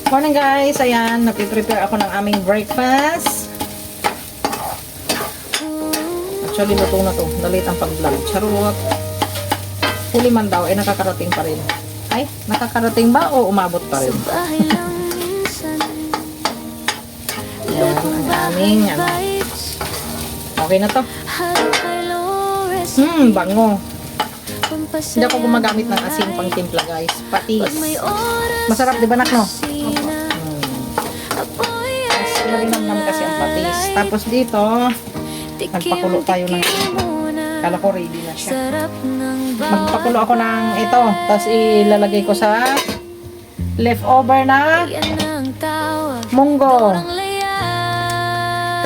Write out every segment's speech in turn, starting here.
Morning guys, ayan, napiprepare ako ng aming breakfast. Actually, luto na to. Dalit ang pag-vlog. Charot. Huli man daw, ay nakakarating pa rin. Ay, nakakarating ba o umabot pa rin? Ayan, ang aming, ano. Okay na to. Bango. Hindi ako gumagamit ng asin pang timpla guys. Patis. Masarap, di ba nak, no? Malinamnam kasi ang patis. Tapos dito, magpakulo tayo ng kala ko ready na siya. Magpakulo ako ng ito. Tapos ilalagay ko sa leftover na munggo.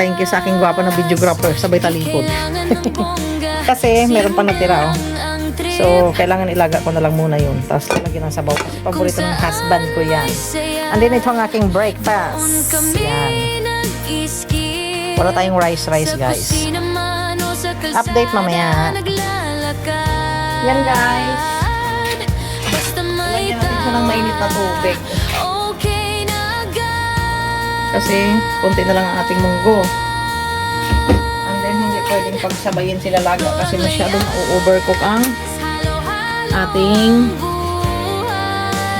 Thank you sa aking gwapo na videographer. Sabay talikod. Kasi meron pa natira, oh. So, kailangan ilaga ko na lang muna yun. Tapos, lagyan ng sabaw. Kasi paborito ng husband ko yan. And then, ito ang aking breakfast. Yan. Wala tayong rice, guys. Update mamaya. Yan, guys. Lagyan natin siya ng mainit na tubig. Kasi, konti na lang ang ating munggo. And then, hindi pwedeng pagsabayin sila laga kasi masyadong overcook ang ating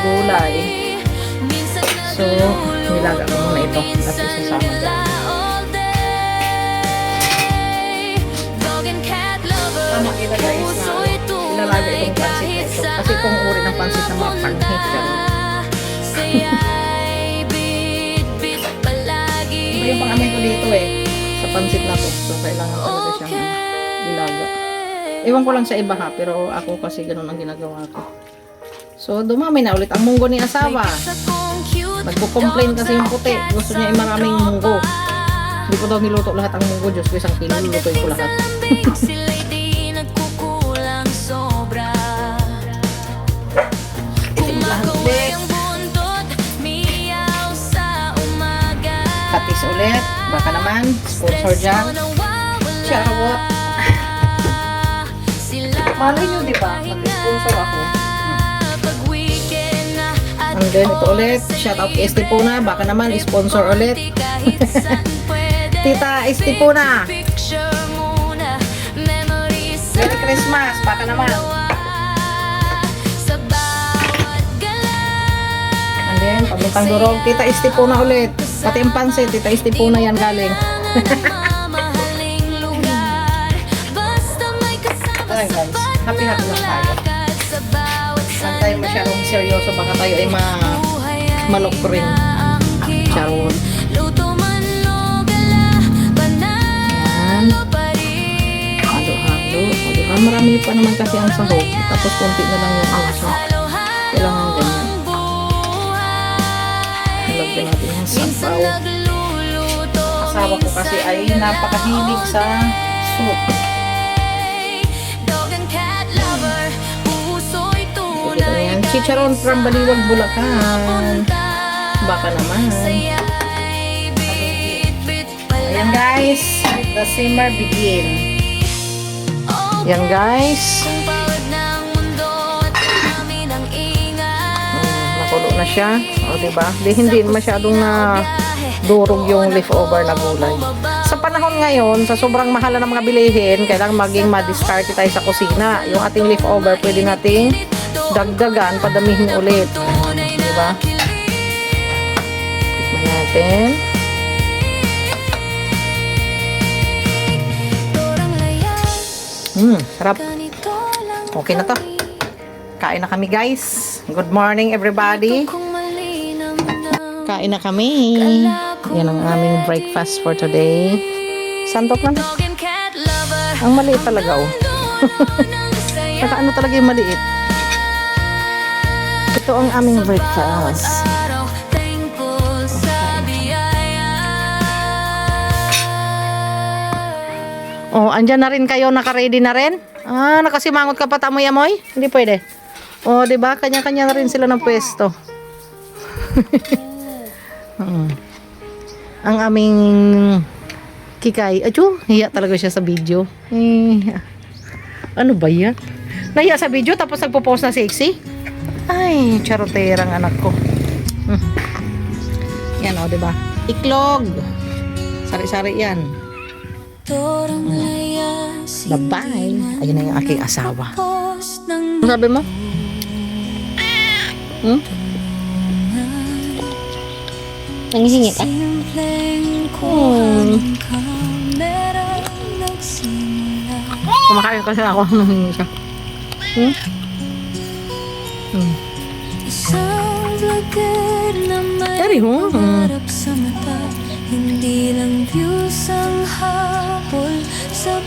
gulay. So, nilaga ko muna ito at isasama dyan. Tama kita guys na ilalaga itong pansit na ito. Kasi itong uri ng pansit na mapanghit yan. Iba yung pang-amin ko dito sa pansit na to. So, kailangan talaga siyang ilaga. Iwan ko lang sa iba ha, pero ako kasi ganun ang ginagawa ko. So, dumami na ulit ang munggo ni asawa. Nagpo-complain kasi yung puti. Gusto niya maraming munggo. Hindi ko daw niluto lahat ang munggo. Diyos ko, isang kilo, nilutoin ko lahat. Patis ulit. Baka naman, sponsor dyan. Charot. Malay nyo, diba? Mag-sponsor ako. And then, ito ulit. Shout out kay Estipona. Baka naman, sponsor ulit. Tita Estipona. Merry Christmas. Baka naman. And then, pabuntang durog. Tita Estipona ulit. Pati yung pansit. Tita Estipona yan galing. Ayan guys. Happy lang tayo. Huwag tayo masyadong seryoso, baka tayo ay malok rin. Charot. Ayan. Halo-halo. Marami pa naman kasi ang sahog. Tapos konti na lang yung aso. Kailangan ganyan. Nalagyan natin yung sabaw. Asawa ko kasi ay napakahilig sa soup. Ayan, chicharon from Baliwag, Bulacan. Baka naman. Ayan guys, the simmer begin. Ayan guys. Nakulo na siya. O diba? Hindi masyadong na durog yung leftover na gulay. Sa panahon ngayon, sa sobrang mahal na ng mga bilihin, kailangan maging ma-discarte tayo sa kusina. Yung ating leftover, pwede nating dagdagan, padamihin ulit. Diba? Tikman natin. Sarap. Okay na to. Kain na kami guys. Good morning everybody. Kain na kami. Yan ang aming breakfast for today. Sandok na. Ang maliit talaga oh. Saka ano talaga yung maliit. Ito ang aming breakfast. Oh, andyan na rin kayo, naka-ready na rin? Ah, nakasimangot ka pa tamoy-amoy? Hindi pwede. Oh, 'di ba? Kanya-kanya na rin sila ng pwesto. Ang aming kikay. Acho, hiya talaga siya sa video. Ano ba 'yan? Nahiya sa video tapos nagpo-post na sexy? Ay, charoterang anak ko. Yan o, diba? Iklog. Sari-sari yan. Bye-bye. Ayun na yung aking asawa. Ano sabi mo? Nangihingi ka? Kumakain kasi ako. Nangihingi siya. Dari ho. Hindi lang views ang habol sa